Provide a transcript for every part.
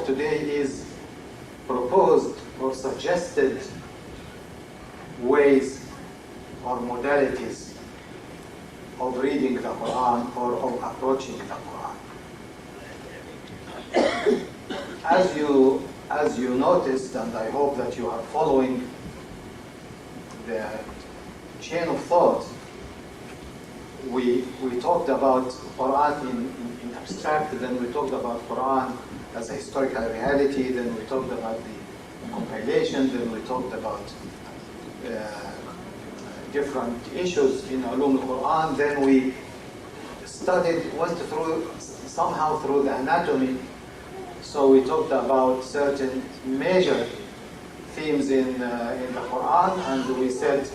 today is proposed or suggested ways or modalities of reading the Quran or of approaching the Quran. As you noticed, and I hope that you are following the chain of thought, we talked about Quran in abstract, then we talked about Quran as a historical reality, then we talked about the compilation, then we talked about different issues in Ulum al-Quran, then we went through somehow through the anatomy. So we talked about certain major themes in the Quran, and we said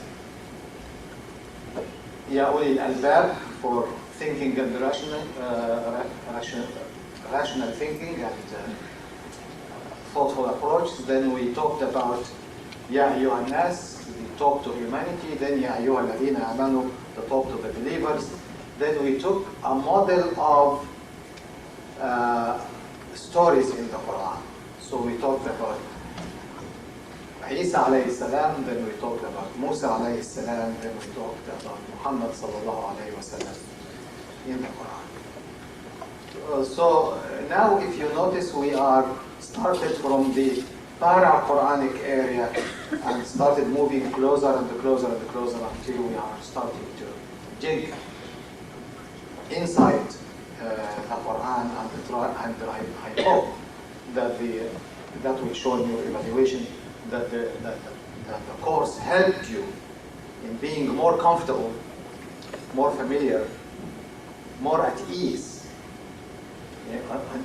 Ya Uli al-Albab for thinking and rational thinking and thoughtful approach. Then we talked about Ya Ayyuhan Nas, the talk to humanity. Then Ya Ayyuhal Ladina Amanu, the talk to the believers. Then we took a model of stories in the Quran. So we talked about Isa alayhi salam, then we talked about Musa alayhi salam, then we talked about Muhammad sallallahu alayhi wa sallam in the Quran. So now if you notice, we are started from the para-Quranic area and started moving closer and closer and closer until we are starting to dig inside the Quran, and I hope that will show in your evaluation that the course helped you in being more comfortable, more familiar, more at ease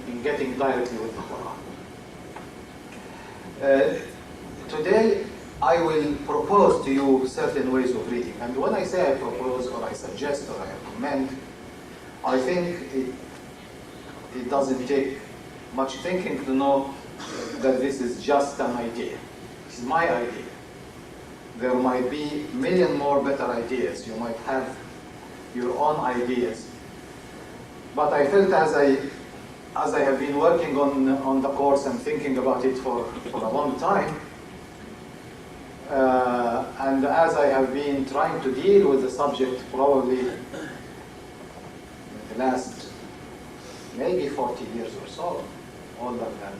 in getting directly with the Quran. Today I will propose to you certain ways of reading, and when I say I propose or I suggest or I recommend, I think it doesn't take much thinking to know that this is just an idea. This is my idea. There might be a million more better ideas. You might have your own ideas. But I felt as I have been working on the course and thinking about it for a long time, and as I have been trying to deal with the subject probably in the last maybe 40 years or so, older than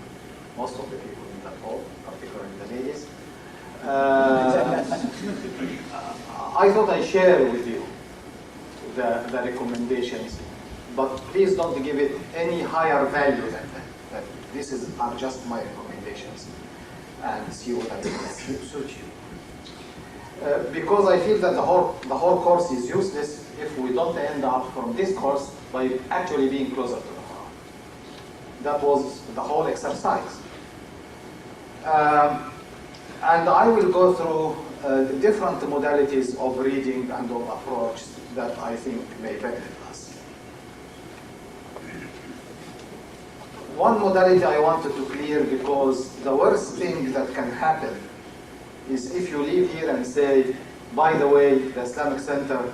most of the people in that hall, particularly the ladies, I thought I'd share with you the recommendations, but please don't give it any higher value than that. These are just my recommendations, and see what I think suit you. Because I feel that the whole course is useless if we don't end up from this course by actually being closer to the Quran. That was the whole exercise. And I will go through the different modalities of reading and of approach that I think may benefit us. One modality I wanted to clear, because the worst thing that can happen is if you leave here and say, by the way, the Islamic Center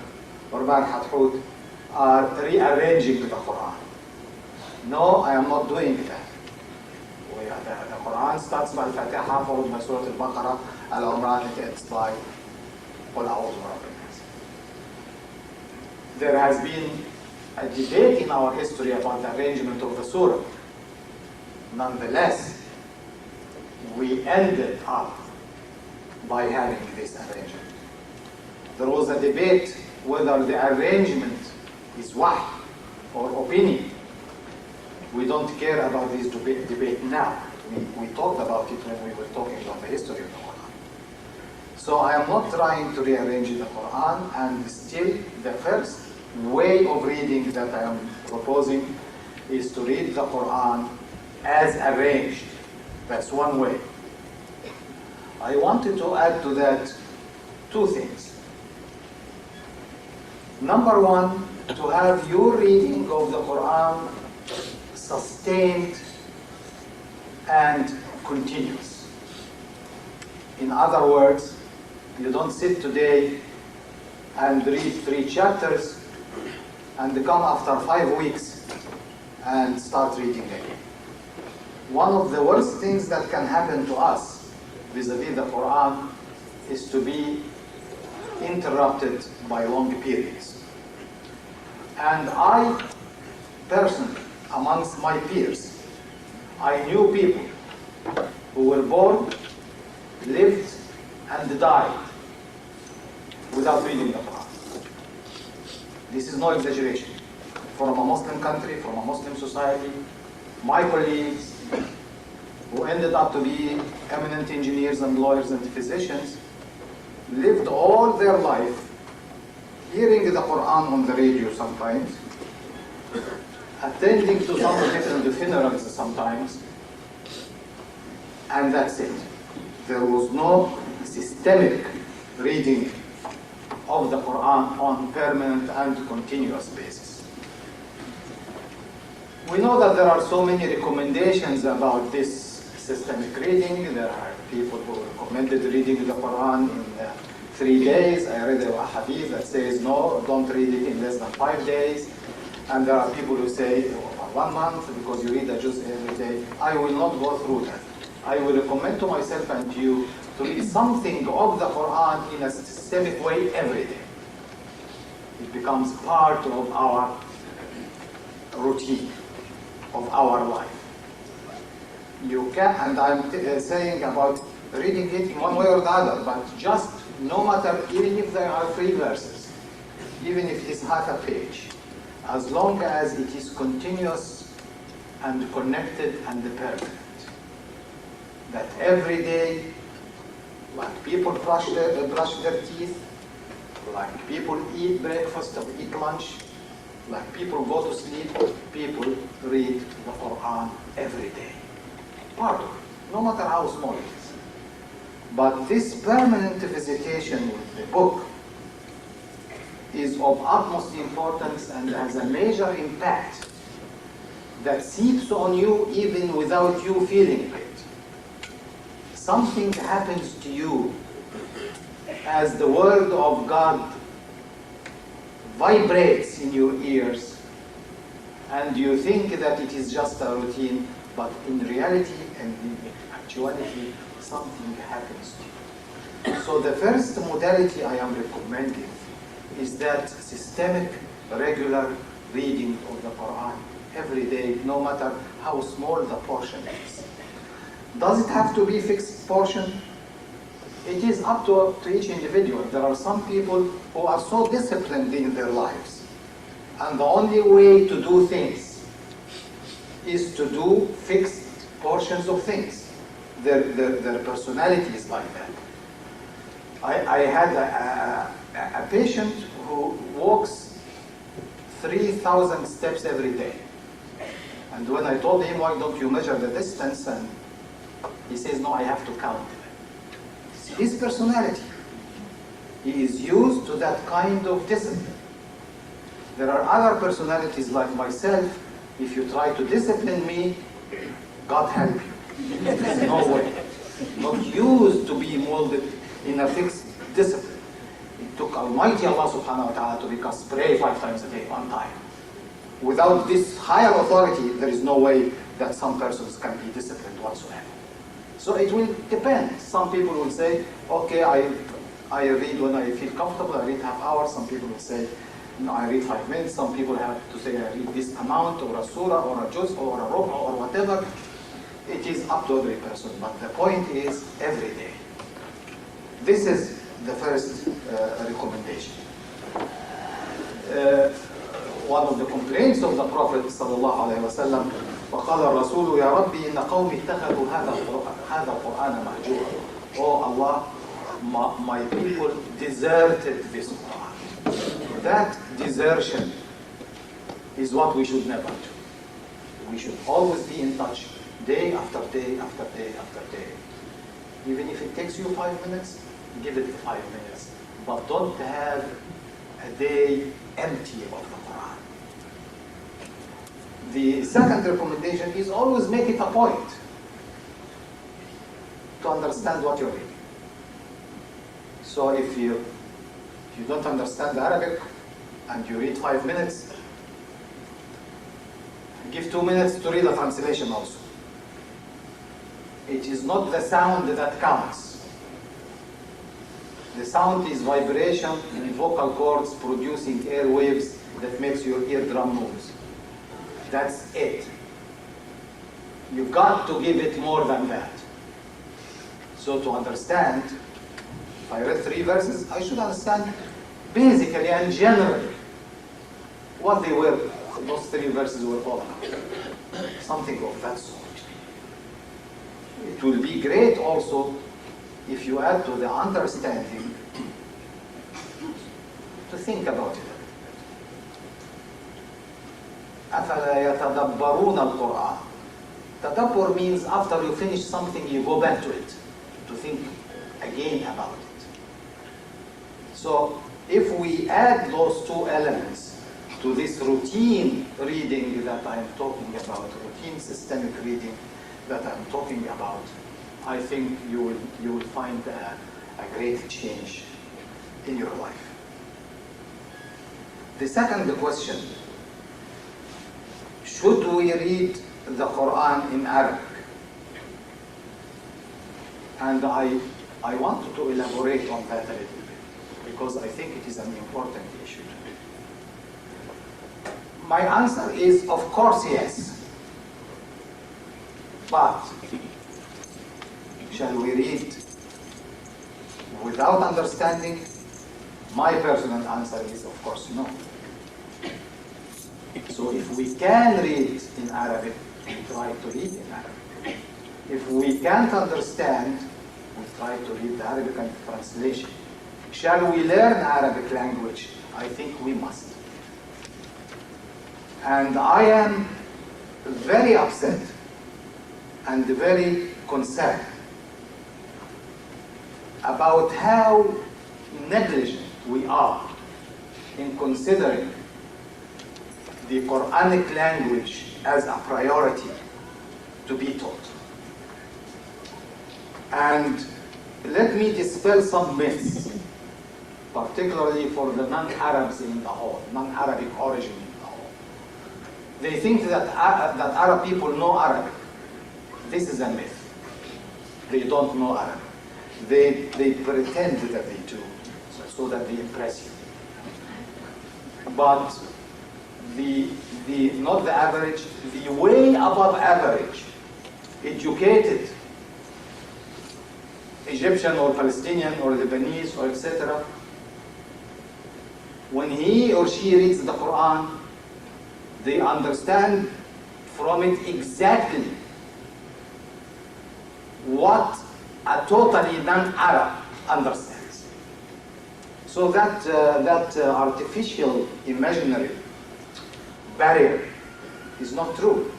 or Maher Hathout are rearranging the Quran. No, I am not doing that. The Quran starts by Al-Fatiha, followed by Surah Al-Baqarah, Al-Imran, it ends by Qul A'udhu Birabbin Nas. There has been a debate in our history about the arrangement of the surah. Nonetheless, we ended up by having this arrangement. There was a debate whether the arrangement is wahy or opinion. We don't care about this debate now. We talked about it when we were talking about the history of the Quran. So I am not trying to rearrange the Quran, and still the first way of reading that I am proposing is to read the Quran as arranged. That's one way. I wanted to add to that two things. Number one, to have your reading of the Quran sustained and continuous. In other words, you don't sit today and read 3 chapters and come after 5 weeks and start reading again. one of the worst things that can happen to us vis-a-vis the Quran is to be interrupted by long periods. And I personally, amongst my peers, I knew people who were born, lived, and died without reading the Quran. This is no exaggeration. From a Muslim country, from a Muslim society, my colleagues who ended up to be eminent engineers and lawyers and physicians lived all their life hearing the Quran on the radio sometimes, attending to some of the funerals sometimes, and that's it. There was no systemic reading of the Quran on permanent and continuous basis. We know that there are so many recommendations about this systemic reading. There are people who recommended reading the Quran in 3 days. I read a hadith that says, no, don't read it in less than 5 days. And there are people who say, for 1 month, because you read a juz every day. I will not go through that. I will recommend to myself and to you to read something of the Quran in a systemic way every day. It becomes part of our routine, of our life. You can, and I'm saying about reading it in one way or the other, but just no matter, even if there are 3 verses, even if it is half a page, as long as it is continuous and connected and permanent. That every day, like people brush their teeth, like people eat breakfast or eat lunch, like people go to sleep, people read the Quran every day. Part of it, no matter how small it is. But this permanent visitation with the book is of utmost importance and has a major impact that seeps on you even without you feeling it. Something happens to you as the word of God vibrates in your ears, and you think that it is just a routine, but in reality and in actuality, something happens to you. So the first modality I am recommending is that systemic, regular reading of the Quran every day, no matter how small the portion is. Does it have to be fixed portion? It is up to each individual. There are some people who are so disciplined in their lives, and the only way to do things is to do fixed portions of things. Their personality is like that. I had a patient who walks 3,000 steps every day. And when I told him, why don't you measure the distance? And he says, no, I have to count. See, his personality. He is used to that kind of discipline. There are other personalities like myself. If you try to discipline me, God help you. There's no way. Not used to be molded in a fixed discipline. It took Almighty Allah subhanahu wa ta'ala to make us pray 5 times a day, on time. Without this higher authority, there is no way that some persons can be disciplined whatsoever. So it will depend. Some people will say, okay, I read when I feel comfortable, I read half hour. Some people will say, no, I read 5 minutes. Some people have to say, I read this amount, or a surah, or a juz, or a ruba, or whatever. It is up to every person, but the point is every day. This is the first recommendation. One of the complaints of the Prophet sallallahu alaihi wasallam, وقال الرسول يا ربي إن قومي اتخذوا هذا القرآن مهجورا. Oh Allah, my people deserted this Quran. That desertion is what we should never do. We should always be in touch, day after day after day after day. Even if it takes you 5 minutes, give it 5 minutes. But don't have a day empty of the Quran. The second recommendation is always make it a point to understand what you're reading. So if you don't understand Arabic and you read 5 minutes, give 2 minutes to read a translation also. it is not the sound that counts. The sound is vibration in vocal cords producing airwaves that makes your eardrum moves. That's it. You've got to give it more than that. So to understand, if I read 3 verses, I should understand basically and generally what they were, those 3 verses were all about. Something of that sort. It will be great also if you add to the understanding to think about it. أَفَلَا يَتَدَبَّرُونَ الْقُرْآنَ. Tadabbur means after you finish something, you go back to it, to think again about it. So if we add those 2 elements to this routine reading that I'm talking about, routine systemic reading that I'm talking about, I think you will find a great change in your life. The second question, should we read the Qur'an in Arabic? And I wanted to elaborate on that a little bit because I think it is an important issue. My answer is, of course, yes. But shall we read without understanding? My personal answer is, of course, no. So if we can read in Arabic, we try to read in Arabic. If we can't understand, we try to read the Arabic translation. Shall we learn Arabic language? I think we must. And I am very upset and very concerned about how negligent we are in considering the Quranic language as a priority to be taught. And let me dispel some myths, particularly for the non-Arabs in the whole, non-Arabic origin in the whole. They think that Arab people know Arabic. This is a myth. They don't know Arabic. They pretend that they do, so that they impress you. But not the average, the way above average, educated Egyptian or Palestinian or Lebanese or etc., when he or she reads the Quran, they understand from it exactly what a totally non-Arab understands. So that artificial, imaginary barrier is not true.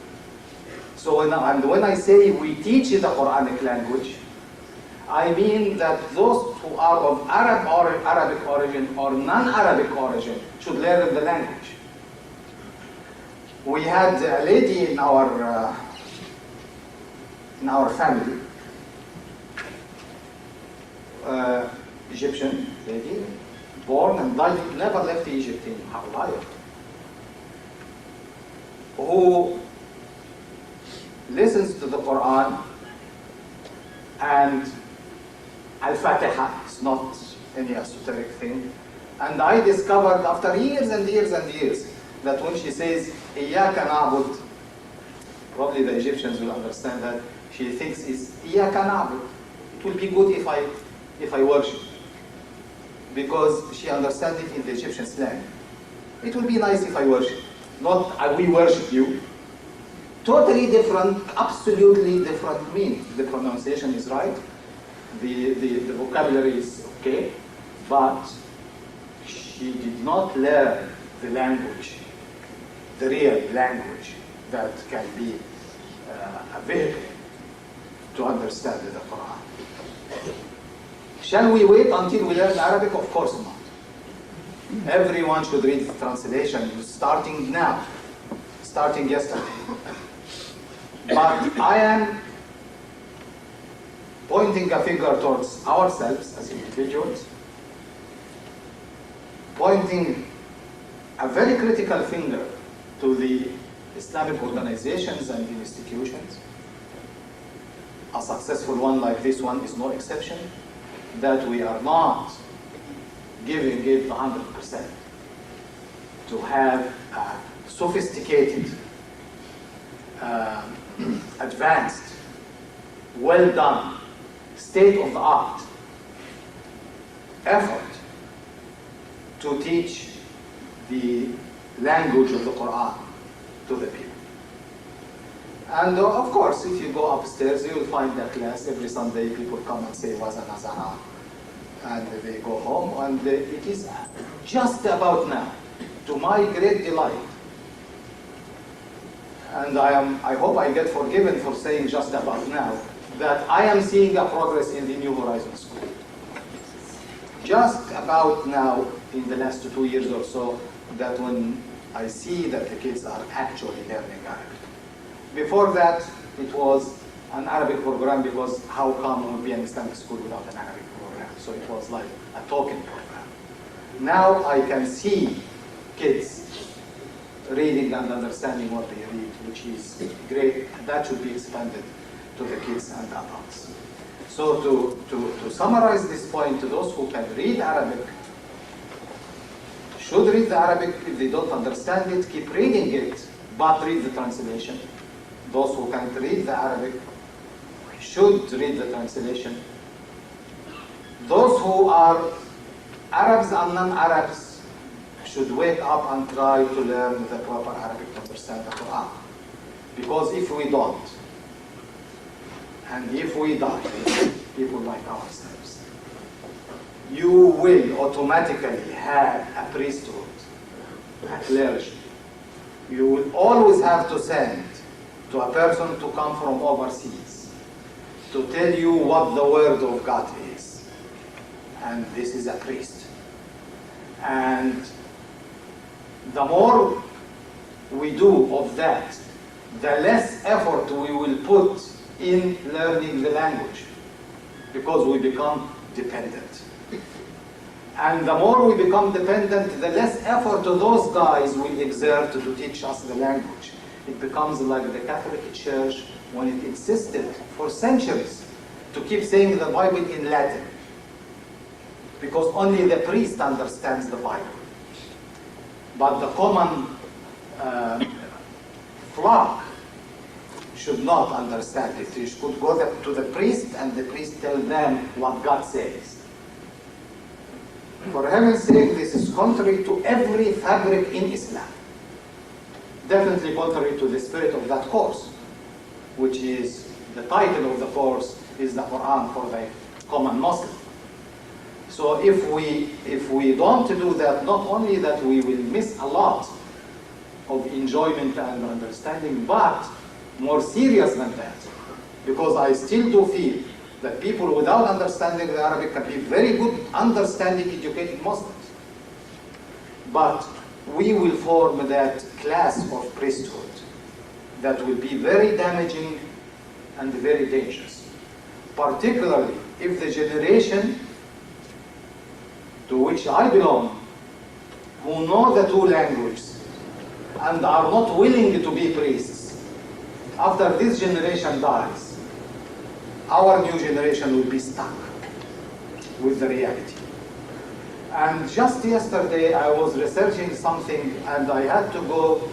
So when I say we teach the Quranic language, I mean that those who are of Arabic origin or non-Arabic origin should learn the language. We had a lady in our family, Egyptian lady, born and died, never left Egypt in her life, who listens to the Quran and Al-Fatiha is not any esoteric thing. And I discovered after years and years and years that when she says Iyaka na'bud, probably the Egyptians will understand that she thinks is Iyaka na'bud. It will be good if I worship, because she understands it in the Egyptian slang. It will be nice if I worship, not we worship you. Totally different, absolutely different meaning. The pronunciation is right, the vocabulary is okay, but she did not learn the language, the real language that can be a vehicle to understand the Quran. Shall we wait until we learn Arabic? Of course not. Everyone should read the translation starting now, starting yesterday. But I am pointing a finger towards ourselves as individuals, pointing a very critical finger to the Islamic organizations and institutions. a successful one like this one is no exception, that we are not giving it 100%. To have a sophisticated, advanced, well done, state-of-the-art effort to teach the language of the Qur'an to the people. And of course, if you go upstairs, you will find that class. Every Sunday, people come and say, was a Nazara, and they go home. And it is just about now, to my great delight. And I hope I get forgiven for saying just about now, that I am seeing a progress in the New Horizons School. Just about now, in the last 2 years or so, that when I see that the kids are actually learning Arabic. Before that, it was an Arabic program, because how come would be an Islamic school without an Arabic program? So it was like a token program. Now I can see kids reading and understanding what they read, which is great. That should be expanded to the kids and adults. So to summarize this point, to those who can read Arabic, should read the Arabic. If they don't understand it, keep reading it, but read the translation. Those who can't read the Arabic should read the translation. Those who are Arabs and non-Arabs should wake up and try to learn the proper Arabic to understand the Quran. Because if we don't, and if we die, people like ourselves, you will automatically have a priesthood, a clergy. You will always have to send to a person to come from overseas to tell you what the word of God is. And this is a priest. And the more we do of that, the less effort we will put in learning the language, because we become dependent. And the more we become dependent, the less effort those guys will exert to teach us the language. It becomes like the Catholic Church when it insisted for centuries to keep saying the Bible in Latin, because only the priest understands the Bible. But the common flock should not understand it. You should go to the priest, and the priest tell them what God says. For heaven's sake, this is contrary to every fabric in Islam. Definitely contrary to the spirit of that course, which is, the title of the course is the Quran for the common Muslim. So if we don't do that, not only that we will miss a lot of enjoyment and understanding, but more serious than that, because I still do feel that people without understanding the Arabic can be very good, understanding, educated Muslims. But we will form that class of priesthood that will be very damaging and very dangerous, particularly if the generation to which I belong, who know the two languages and are not willing to be priests, after this generation dies, our new generation will be stuck with the reality. And just yesterday I was researching something, and I had to go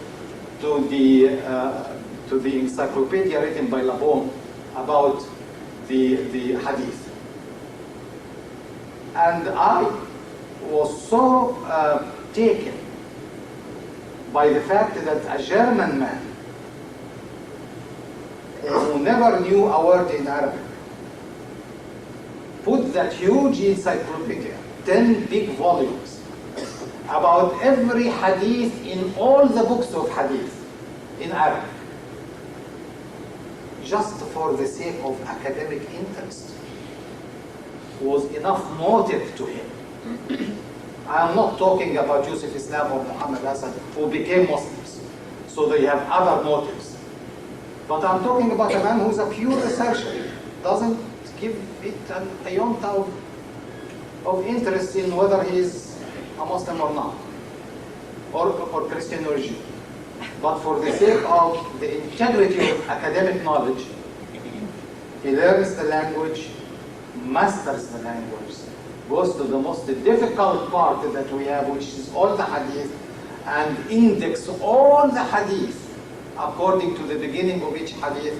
to the encyclopedia written by Labon about the hadith. And I was so taken by the fact that a German man who never knew a word in Arabic put that huge encyclopedia, 10 big volumes, about every hadith in all the books of hadith in Arabic, just for the sake of academic interest, was enough motive to him. I am not talking about Yusuf Islam or Muhammad Hassan, who became Muslims, so they have other motives. But I'm talking about a man who is a pure researcher, doesn't give it an iota of interest in whether he is a Muslim or not, or Christian or Jew. But for the sake of the integrity of academic knowledge, He learns the language, masters the language, goes to the most difficult part that we have, which is all the hadith, and index all the hadith according to the beginning of each hadith,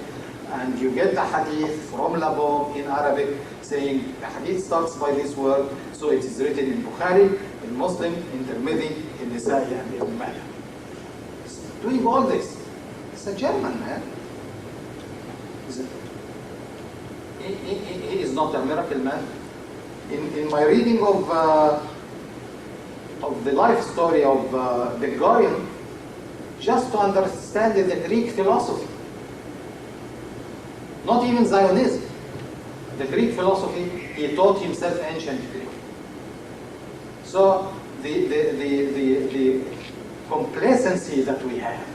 and you get the hadith from Labom in Arabic saying the hadith starts by this word, so it is written in Bukhari, in Muslim, in Tirmidhi, in Nisa'i, and Ibn Majah. He's doing all this. He's a German man. He is not a miracle man. In my reading of the life story of Ben Gurion, just to understand the Greek philosophy, not even Zionism, the Greek philosophy, he taught himself ancient Greek. So the complacency that we have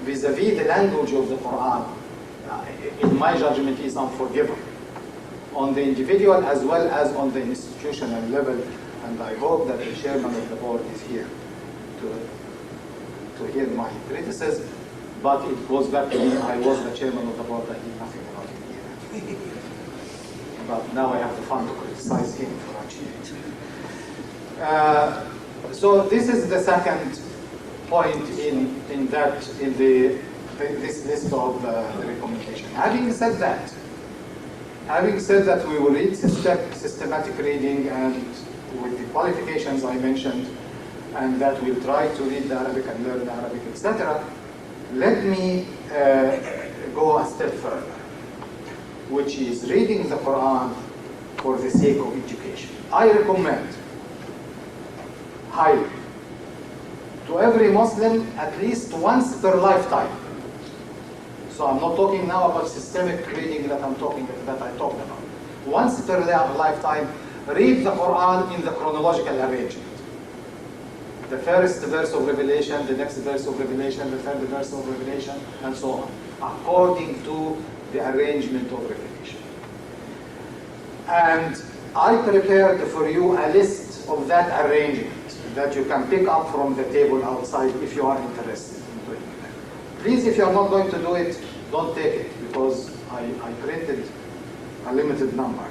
vis-a-vis the language of the Qur'an, in my judgment, is unforgivable, on the individual as well as on the institutional level, and I hope that the chairman of the board is here to hear my criticism, but it goes back to me. I was the chairman of the board, I did nothing about it here. But now I have the fun to criticize him for achieving it. So this is the second point in this list of the recommendation. Having said that, we will read systematic reading and with the qualifications I mentioned, and that we'll try to read the Arabic and learn the Arabic, etc. Let me go a step further, which is reading the Quran for the sake of education. I recommend highly to every Muslim at least once per lifetime. So I'm not talking now about systemic reading that I talked about. Once per lifetime, read the Quran in the chronological arrangement. The first verse of Revelation, the next verse of Revelation, the third verse of Revelation, and so on, according to the arrangement of Revelation. And I prepared for you a list of that arrangement that you can pick up from the table outside if you are interested in doing that. Please, if you are not going to do it, don't take it, because I printed a limited number.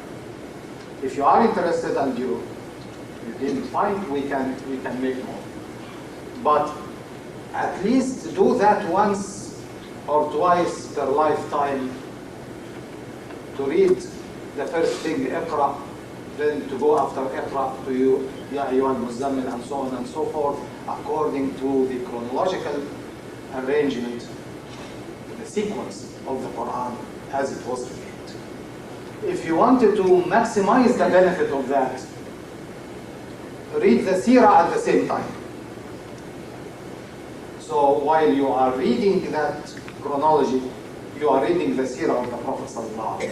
If you are interested and you didn't find, we can make more. But at least do that once or twice per lifetime, to read the first thing, Iqra, then to go after Iqra to you, Ya Ayyuhal Muzammil, and so on and so forth, according to the chronological arrangement, the sequence of the Quran as it was revealed. If you wanted to maximize the benefit of that, read the Seerah at the same time. So while you are reading that chronology, you are reading the Seerah of the Prophet ﷺ.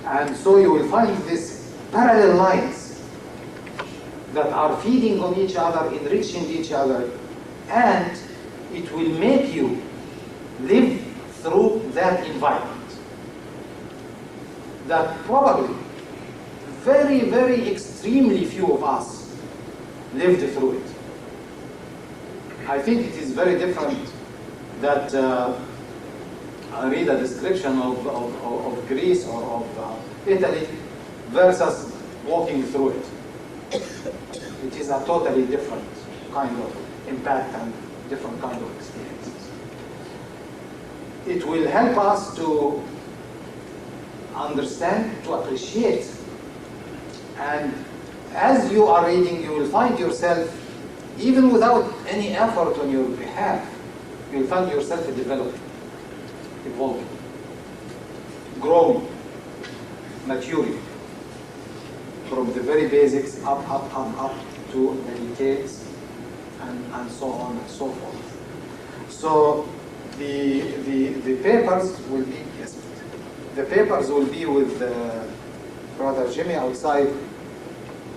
And so you will find these parallel lines that are feeding on each other, enriching each other, and it will make you live through that environment that probably very, very extremely few of us lived through it. I think it is very different that I read a description of Greece or of Italy versus walking through it. It is a totally different kind of impact and different kind of experiences. It will help us to understand, to appreciate, and as you are reading, you will find yourself, even without any effort on your behalf, you will find yourself developing, evolving, growing, maturing, from the very basics up to the details, and so on and so forth. So the papers will be, yes, the papers will be with Brother Jimmy outside,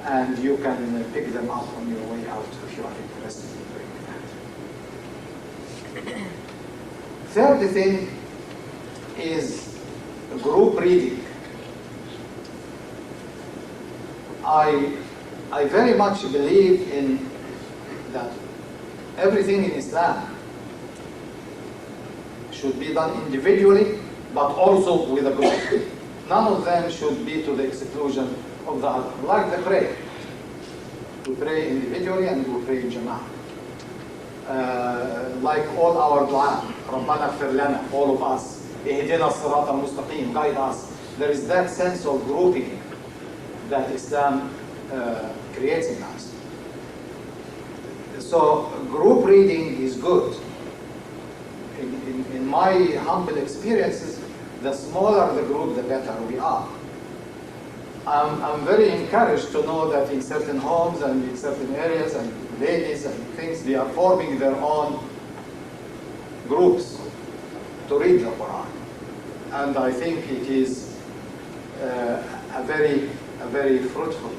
and you can pick them up on your way out if you are interested in doing that. Third thing is group reading. I very much believe in that everything in Islam should be done individually, but also with a group. None of them should be to the exclusion of the other. Like the prayer. We pray individually and we pray in Jama'ah. Like all our dua, رَبَّنَا اغْفِرْ لَنَا, all of us, اهدنا الصراط المستقيم, guide us. There is that sense of grouping that Islam creates in us. So group reading is good. In my humble experiences, the smaller the group, the better we are. I'm very encouraged to know that in certain homes and in certain areas and ladies and things, they are forming their own groups to read the Quran. And I think it is a very fruitful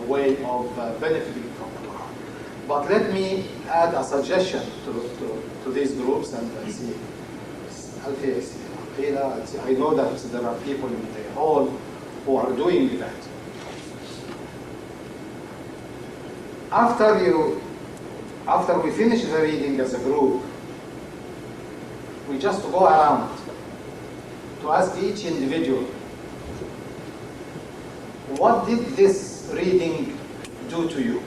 way of benefiting from the Quran. But let me add a suggestion to these groups and see. I know that there are people in the hall who are doing that. After we finish the reading as a group, we just go around to ask each individual, what did this reading do to you?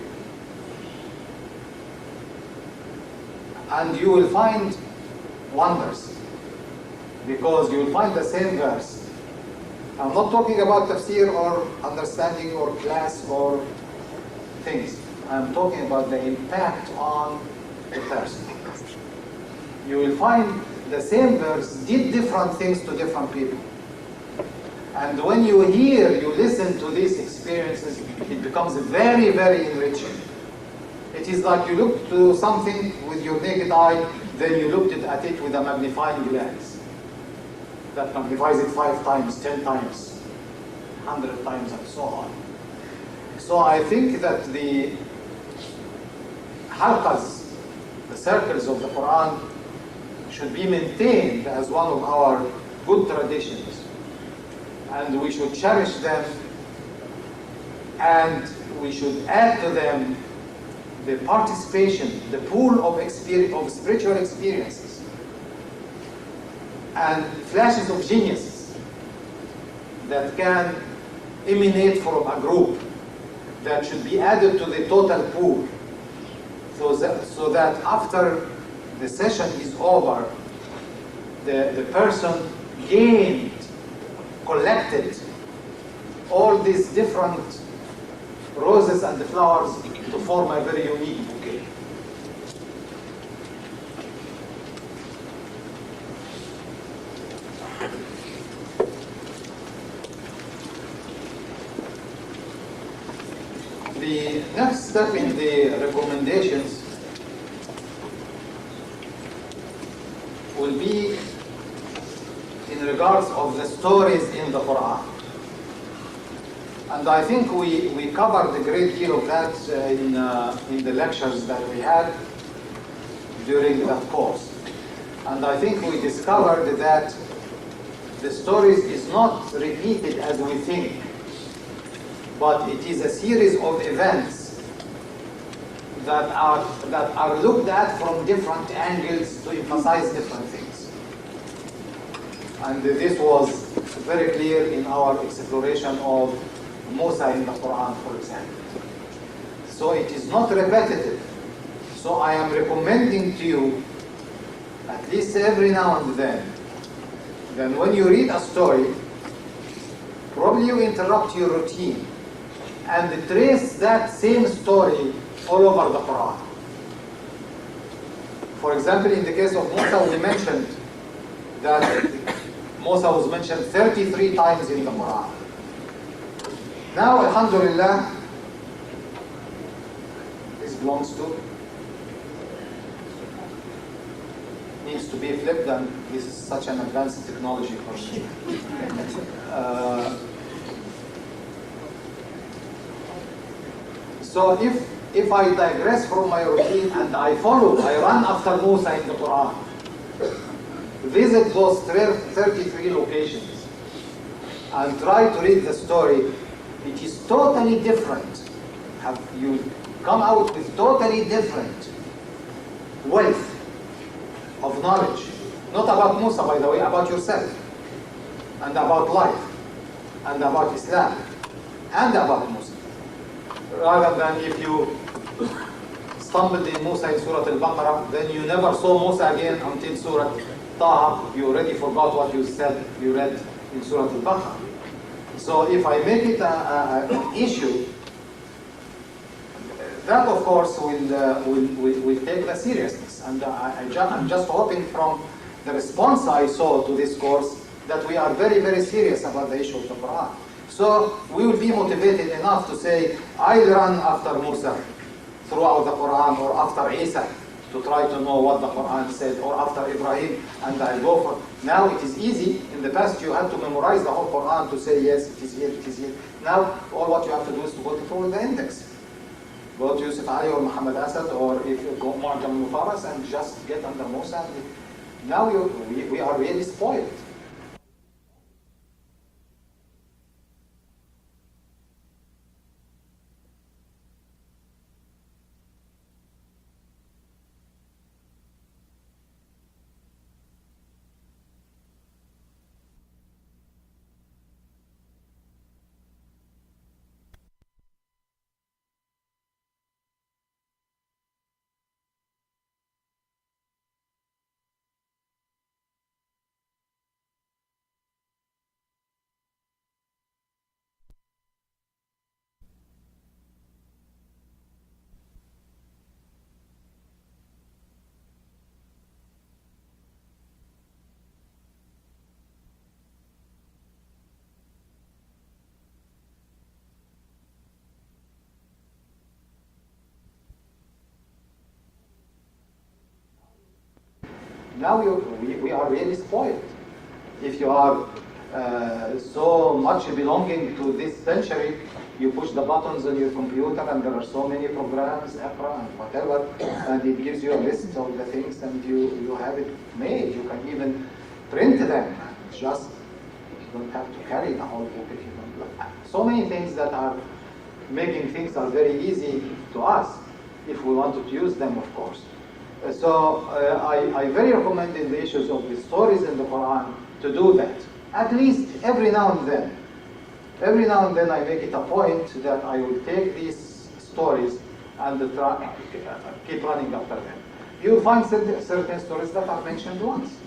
And you will find wonders, because you will find the same verse. I'm not talking about tafsir or understanding or class or things. I'm talking about the impact on the person. You will find the same verse did different things to different people. And when you listen to these experiences, it becomes very, very enriching. It is like you look to something with your naked eye, then you looked at it with a magnifying glass. That magnifies it 5 times, 10 times, 100 times, and so on. So I think that the halqas, the circles of the Quran, should be maintained as one of our good traditions. And we should cherish them, and we should add to them the participation, the pool of spiritual experiences, and flashes of genius that can emanate from a group that should be added to the total pool, so that after the session is over, the person gained, collected all these different roses and the flowers to form a very unique bouquet. The next step in the recommendations will be in regards of the stories in the Quran. And I think we covered a great deal of that in the lectures that we had during that course. And I think we discovered that the stories is not repeated as we think, but it is a series of events that are looked at from different angles to emphasize different things. And this was very clear in our exploration of Musa in the Quran, for example. So it is not repetitive. So I am recommending to you, at least every now and then when you read a story, probably you interrupt your routine and trace that same story all over the Quran. For example, in the case of Musa, we mentioned that Musa was mentioned 33 times in the Quran. Now, alhamdulillah, this belongs to, needs to be flipped, and this is such an advanced technology for me. So if I digress from my routine and I run after Musa in the Quran, visit those 33 locations and try to read the story, it is totally different. You come out with totally different wealth of knowledge Not about Musa, by the way, about yourself, and about life, and about Islam, and about Musa. Rather than if you stumbled in Musa in Surah Al-Baqarah, then you never saw Musa again until Surah Taha. You already forgot what you said, you read in Surah Al-Baqarah. So if I make it an issue, that of course will take the seriousness. And I'm just hoping from the response I saw to this course that we are very, very serious about the issue of the Quran. So we will be motivated enough to say, I'll run after Musa throughout the Quran, or after Isa to try to know what the Quran said, or after Ibrahim, and I'll go for. Now it is easy. In the past you had to memorize the whole Quran to say, yes, it is here, it is here. Now all what you have to do is to go through the index. Go to Yusuf Ali or Muhammad Asad, or if you go Mu'jam Mufaras, and just get under Musa. Now we are really spoiled. Now we are really spoiled. If you are so much belonging to this century, you push the buttons on your computer and there are so many programs, Iqra and whatever, and it gives you a list of the things, and you have it made. You can even print them. Just you don't have to carry the whole book if you don't like. So many things that are making things are very easy to us if we wanted to use them, of course. So I very recommend in the issues of the stories in the Quran to do that. At least every now and then. Every now and then I make it a point that I will take these stories and keep running after them. You'll find certain stories that are mentioned once.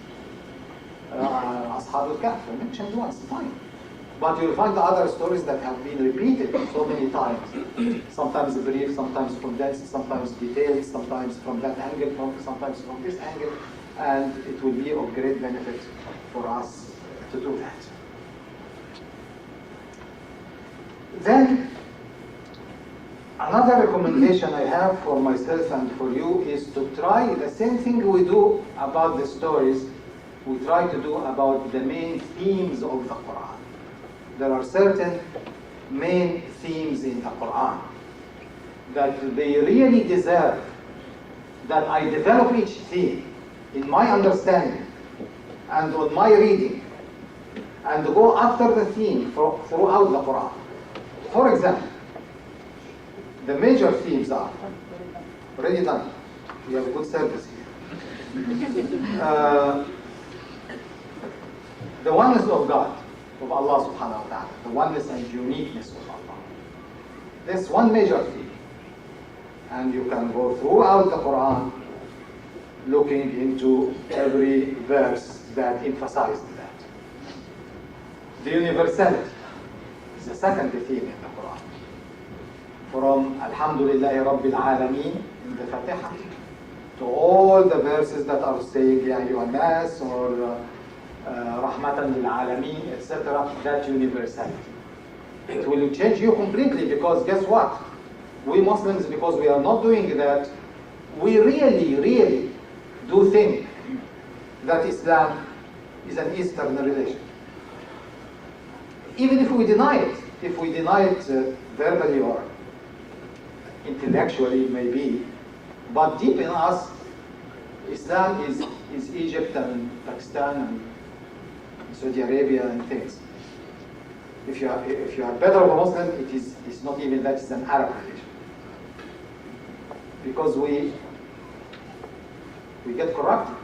Ashab al-Kahf are mentioned once, fine. But you'll find other stories that have been repeated so many times. Sometimes brief, sometimes condensed, sometimes detailed, sometimes from that angle, sometimes from this angle. And it will be of great benefit for us to do that. Then, another recommendation I have for myself and for you is to try the same thing we do about the stories, we try to do about the main themes of the Quran. There are certain main themes in the Quran that they really deserve that I develop each theme in my understanding and on my reading and go after the theme throughout the Quran. For example, the major themes are already done. We have a good service here. The oneness of God, of Allah subhanahu wa ta'ala, the oneness and uniqueness of Allah. That's one major theme. And you can go throughout the Quran looking into every verse that emphasizes that. The universality is the second theme in the Quran. From Alhamdulillahi Rabbil Alameen in the Fatiha to all the verses that are saying Ya Ayyuhan Nas or Rahmatan lil Alameen, etc., that universality. It will change you completely, because guess what? We Muslims, because we are not doing that, we really, really do think that Islam is an Eastern religion. Even if we deny it verbally or intellectually, maybe, but deep in us, Islam is Egypt and Pakistan and Saudi Arabia and things. If you are better of a Muslim, it's not even that, it's an Arab religion. Because we get corrupted.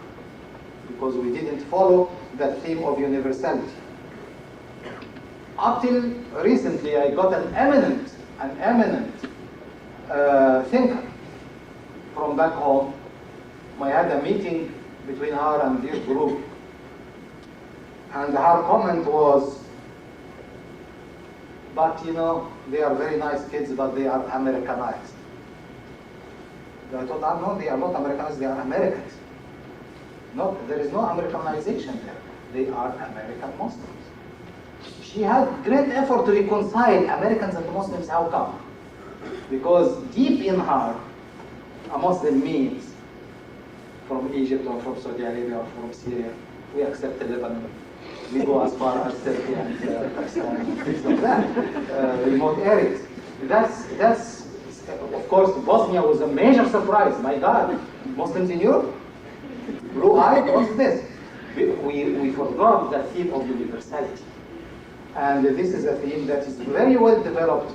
because we didn't follow the theme of universality. Up till recently, I got an eminent thinker from back home. I had a meeting between her and this group, and her comment was, but you know, they are very nice kids, but they are Americanized. I told her, no, they are not Americanized, they are Americans. No, there is no Americanization there. They are American Muslims. She had great effort to reconcile Americans and Muslims. How come? Because deep in her, a Muslim means from Egypt or from Saudi Arabia or from Syria. We accept Lebanon. We go as far as Turkey and Pakistan and things like that, remote areas. That's of course, Bosnia was a major surprise. My God, Muslims in Europe? Blue-eyed? What's this? We forgot the theme of universality. And this is a theme that is very well developed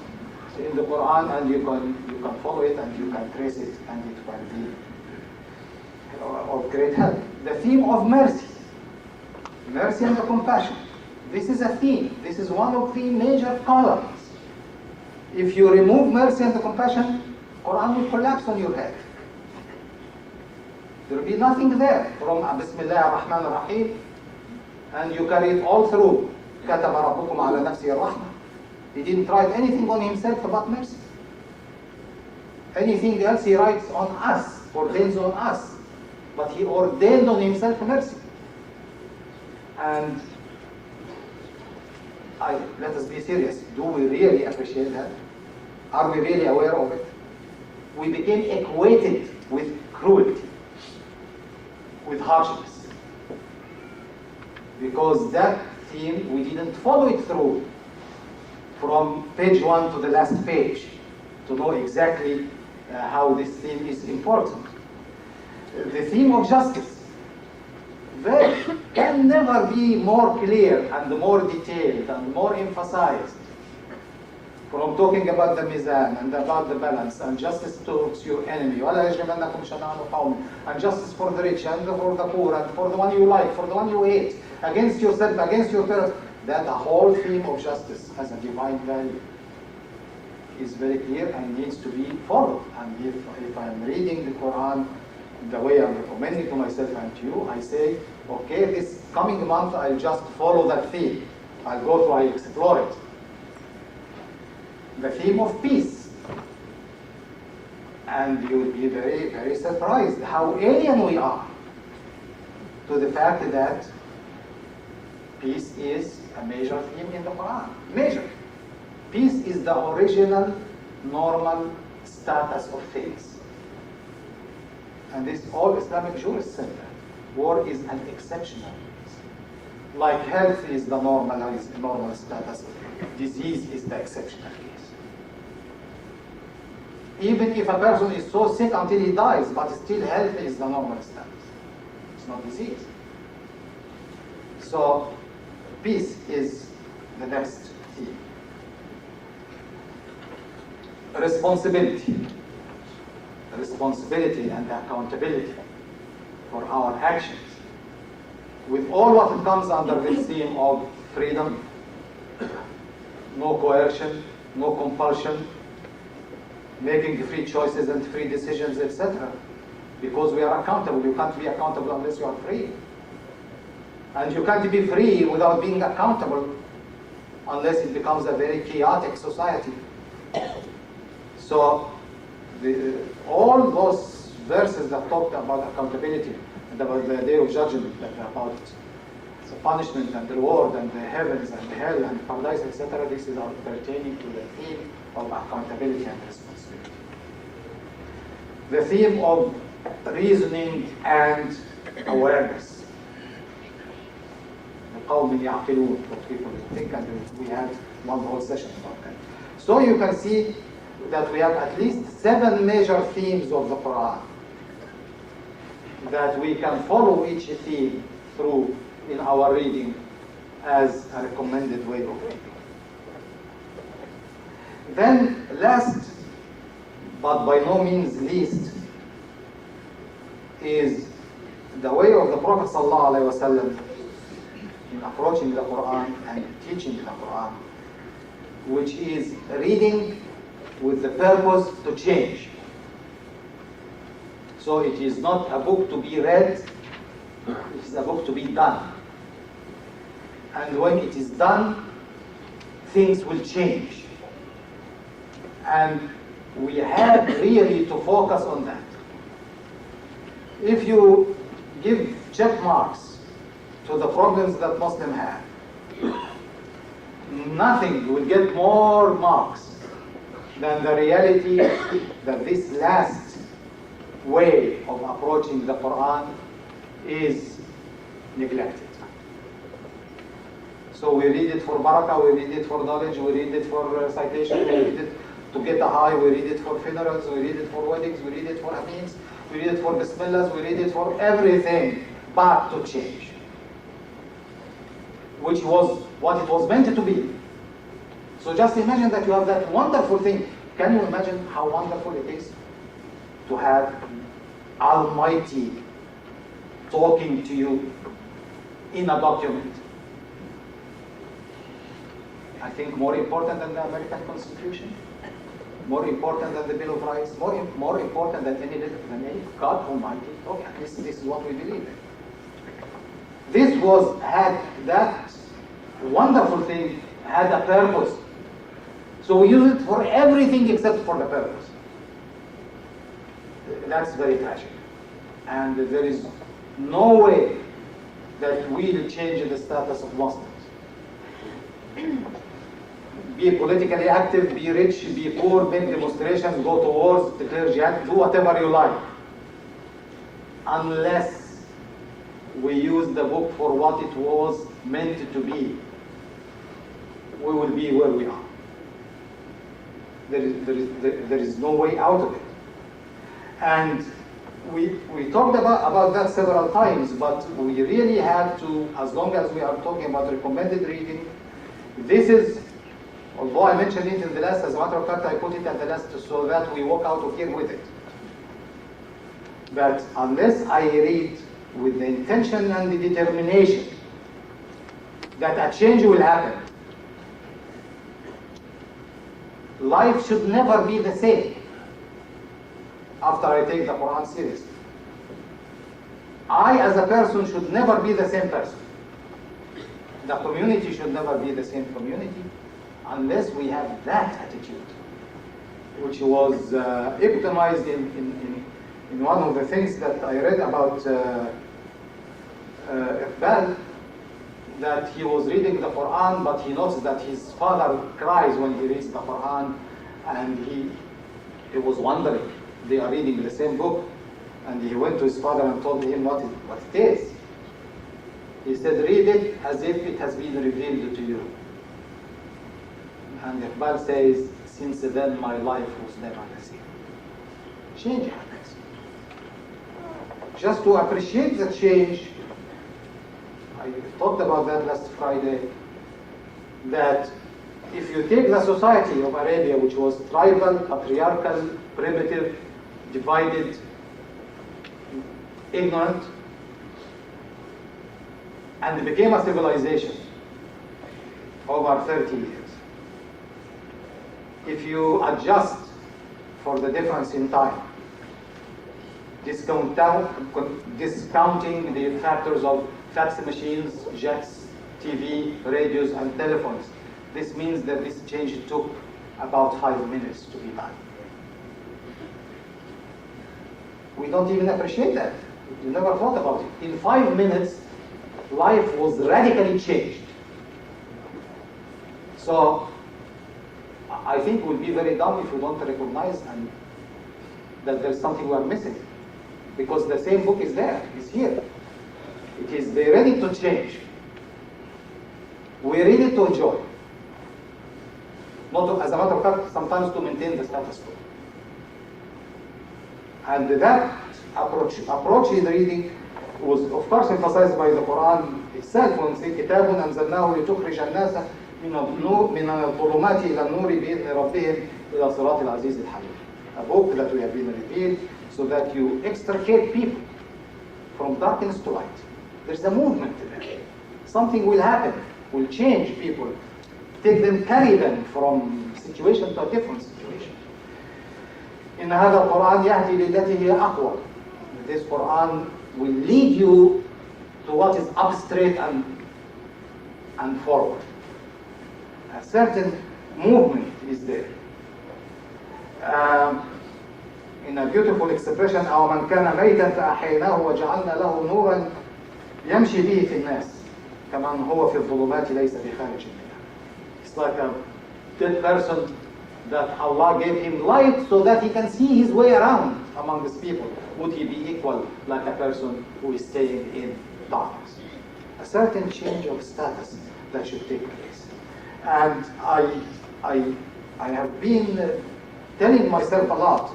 in the Qur'an, and you can follow it and you can trace it, and it can be of great help. The theme of mercy. Mercy and compassion. This is a theme. This is one of the major columns. If you remove mercy and compassion, Quran will collapse on your head. There will be nothing there from Bismillah ar-Rahman ar-Rahim, and you carry it all through. كَتَبَ رَبُّكُمْ عَلَى نَفْسِهِ الرَّحْمَةِ. He didn't write anything on himself about mercy. Anything else he writes on us, ordains on us. But he ordained on himself mercy. And let us be serious. Do we really appreciate that? Are we really aware of it? We became equated with cruelty, with harshness. Because that theme, we didn't follow it through from page 1 to the last page to know exactly how this theme is important. The theme of justice can never be more clear and more detailed and more emphasized. From talking about the mizan and about the balance and justice towards your enemy, and justice for the rich and for the poor and for the one you like, for the one you hate, against yourself, against your parents, that the whole theme of justice as a divine value is very clear and needs to be followed. And if I'm reading the Quran the way I'm recommending to myself and to you, I say, okay, this coming month I'll just follow that theme. I'll go through, I'll explore it. The theme of peace. And you'll be very, very surprised how alien we are to the fact that peace is a major theme in the Quran. Major. Peace is the original, normal status of things. And this all Islamic jurists said that. War is an exceptional case. Like health is the normal status, disease is the exceptional case. Even if a person is so sick until he dies, but still health is the normal status. It's not disease. So, peace is the next theme. Responsibility. Responsibility and accountability for our actions. With all what comes under this theme of freedom, no coercion, no compulsion, making free choices and free decisions, etc. Because we are accountable. You can't be accountable unless you are free. And you can't be free without being accountable unless it becomes a very chaotic society. So all those verses that talked about accountability and about the day of judgment, about the punishment and the reward and the heavens and the hell and paradise, etc., this is pertaining to the theme of accountability and responsibility. The theme of reasoning and awareness. For people to think, and we had one whole session about that. So you can see that we have at least 7 major themes of the Quran that we can follow each theme through in our reading as a recommended way of reading. Then last, but by no means least, is the way of the Prophet ﷺ in approaching the Quran and teaching the Quran, which is reading with the purpose to change. So it is not a book to be read, it is a book to be done. And when it is done, things will change. And we have really to focus on that. If you give check marks to the problems that Muslims have, nothing will get more marks than the reality that this last way of approaching the Quran is neglected. So we read it for barakah, we read it for knowledge, we read it for citation, we read it to get a high, we read it for funerals, we read it for weddings, we read it for amins, we read it for bismillahs, we read it for everything but to change, which was what it was meant to be. So just imagine that you have that wonderful thing. Can you imagine how wonderful it is to have Almighty talking to you in a document? I think more important than the American Constitution, more important than the Bill of Rights, more important than any God Almighty. Okay, this is what we believe in. This had that wonderful thing, had a purpose. So we use it for everything except for the purpose. That's very tragic. And there is no way that we will change the status of Muslims. Be politically active, be rich, be poor, make demonstrations, go to wars, declare jihad, do whatever you like. Unless we use the book for what it was meant to be, we will be where we are. There is no way out of it. And we talked about that several times, but we really have to, as long as we are talking about recommended reading, this is, although I mentioned it in the last, as a matter of fact, I put it at the last so that we walk out of here with it. But unless I read with the intention and the determination that a change will happen, life should never be the same after I take the Quran seriously. I, as a person, should never be the same person. The community should never be the same community unless we have that attitude, which was epitomized in one of the things that I read about Iqbal, that he was reading the Quran, but he noticed that his father cries when he reads the Quran, and he was wondering, they are reading the same book, and he went to his father and told him what it is. He said, read it as if it has been revealed to you. And Iqbal says, since then my life was never the same. Change happens. Just to appreciate the change, I talked about that last Friday, that if you take the society of Arabia, which was tribal, patriarchal, primitive, divided, ignorant, and became a civilization over 30 years. If you adjust for the difference in time, discounting the factors of fax machines, jets, TV, radios, and telephones, this means that this change took about 5 minutes to be done. We don't even appreciate that. We never thought about it. In 5 minutes, life was radically changed. So I think we'll be very dumb if we don't recognize that there's something we are missing. Because the same book is there, it's here. It is ready to change. We read it to enjoy. Not to, as a matter of fact, sometimes to maintain the status quo. And that approach in reading was, of course, emphasized by the Quran itself when it says, كتاب أنزلناه لتخرج الناس من الظلمات إلى النور بإذن ربهم إلى صراط العزيز الحميد. A book that we have been revealed so that you extricate people from darkness to light. There's a movement there. Something will happen, will change people, carry them from situation to a different situation. إن هذا القرآن يهدي للتي هي أقوى. This Quran will lead you to what is up straight and forward. A certain movement is there. In a beautiful expression, أو من كان ميتا فأحييناه وجعلنا له نورا يمشي به في الناس كمن هو في الظلمات ليس بخارج منها. It's like a dead person that Allah gave him light so that he can see his way around among his people. Would he be equal like a person who is staying in darkness? A certain change of status that should take place. And I have been telling myself a lot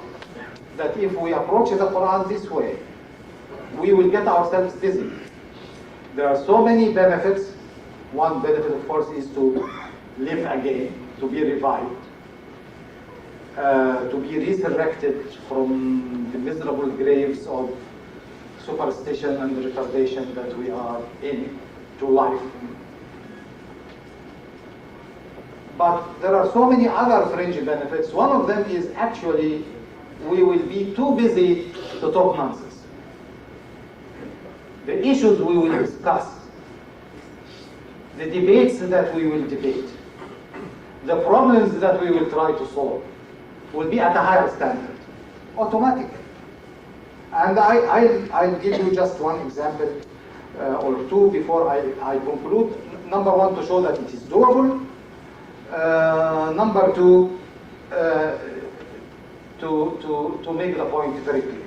that if we approach the Quran this way, we will get ourselves busy. There are so many benefits. One benefit, of course, is to live again, to be revived, to be resurrected from the miserable graves of superstition and retardation that we are in to life. But there are so many other fringe benefits. One of them is actually we will be too busy to talk nonsense. The issues we will discuss, the debates that we will debate, the problems that we will try to solve will be at a higher standard, automatically. And I'll give you just one example or two before I conclude. Number one, to show that it is doable. Number two, to make the point very clear.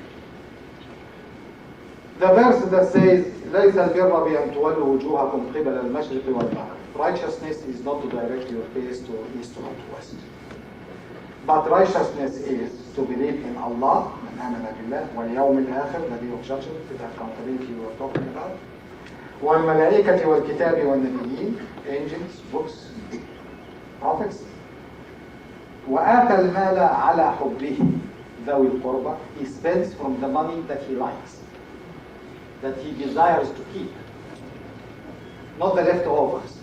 The verse that says, لَيْسَ الْبِرَّ بِأَنْ تُوَلُّوا وُجُوهَكُمْ قِبَلَ الْمَشْرِقِ وَالْمَغْرِبِ. Righteousness is not to direct your face to east or to west. But righteousness is to believe in Allah, مَنْ آمَنَ بِاللَّهِ وَالْيَوْمِ الْآخِرِ, the day of judgment, the accountability we were talking about. وَالْمَلَائِكَةِ وَالْكِتَابِ وَالنَّبِيِّينَ, angels, books, prophets. وَآتَى الْمَالَ عَلَى حُبِّهِ ذَوِي الْقُرْبَى. He spends from the money that he likes, that he desires to keep. Not the leftovers.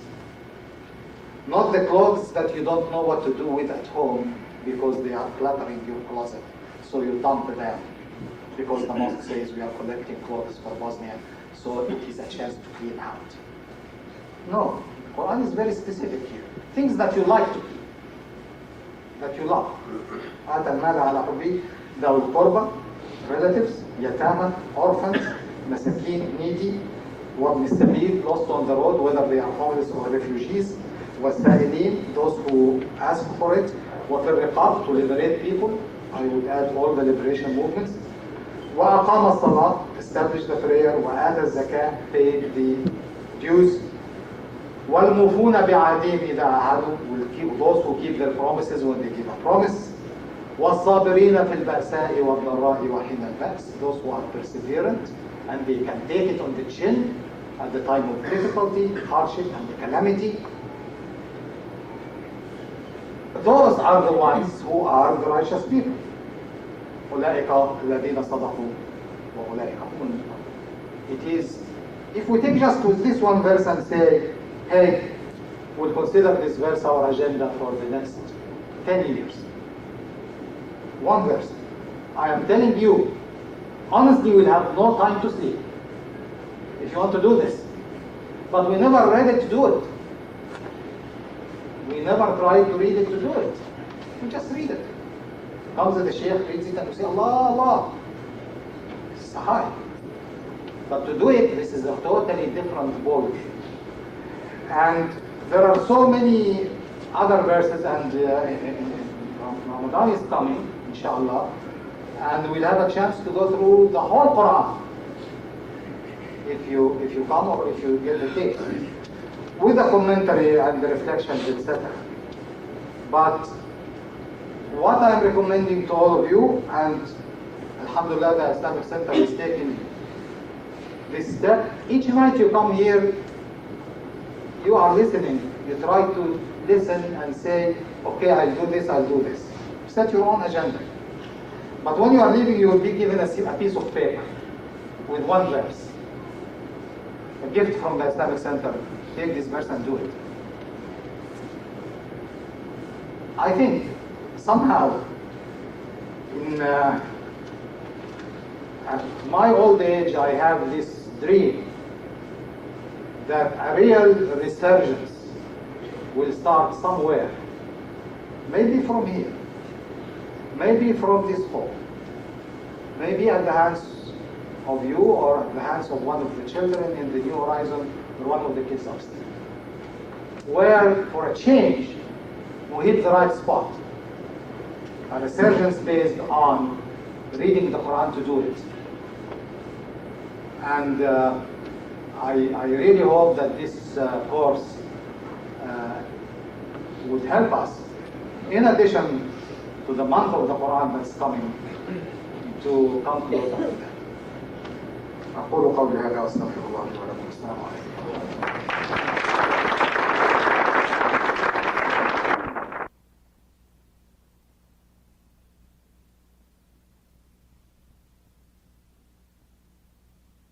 Not the clothes that you don't know what to do with at home because they are cluttering your closet. So you dump them because the mosque says we are collecting clothes for Bosnia, so it is a chance to clean out. No, the Quran is very specific here. Things that you like to keep, that you love. آتى المال على حبه ذوي القربى, relatives, يتامى, orphans, مساكين, needy, وابن السبيل, lost on the road, whether they are homeless or refugees, والسائلين, those who ask for it, وفي الرقاب, to liberate people. I would add all the liberation movements. وأقام الصلاة, established the prayer. وآتى الزكاة, paid the dues. وَالْمُوفُونَ بِعَهْدِهِمْ إِذَا عَاهَدُوا, will keep those who keep their promises when they give a promise. وَالصَّابِرِينَ فِي الْبَأْسَاءِ وَالضَّرَّاءِ وَحِينَ الْبَأْسِ, those who are perseverant and they can take it on the chin at the time of difficulty, hardship, and calamity. Those are the ones who are the righteous people. أُولَٰئِكَ الَّذِينَ صَدَقُوا وَأُولَٰئِكَ هُمُ الْمُتَّقُونَ. It is, if we take just this one verse and say, hey, we'll consider this verse our agenda for the next 10 years. One verse. I am telling you, honestly, we'll have no time to sleep if you want to do this. But we never read it to do it. We never tried to read it to do it. We just read it. Comes the Shaykh, reads it, and we say, Allah, Allah. It's high. But to do it, this is a totally different ballgame. And there are so many other verses, and Ramadan is coming, inshallah, and we'll have a chance to go through the whole Quran, if you come or if you get the text, with the commentary and the reflections, etc. But what I'm recommending to all of you, and Alhamdulillah, the Islamic Center is taking this step. Each night you come here, you are listening. You try to listen and say, okay, I'll do this, I'll do this. Set your own agenda. But when you are leaving, you will be given a piece of paper. with one verse. A gift from the Islamic Center, take this verse and do it. I think somehow in at my old age I have this dream that a real resurgence will start somewhere, maybe from here, maybe from this hall, maybe at the hands of you or at the hands of one of the children in the New Horizon or one of the kids upstairs, where for a change we hit the right spot. A resurgence based on reading the Qur'an to do it. And I really hope that this course would help us, in addition to the month of the Qur'an that's coming, to come closer to that. أقول قولي هذا وأستغفر الله لي ولكم. السلام عليكم.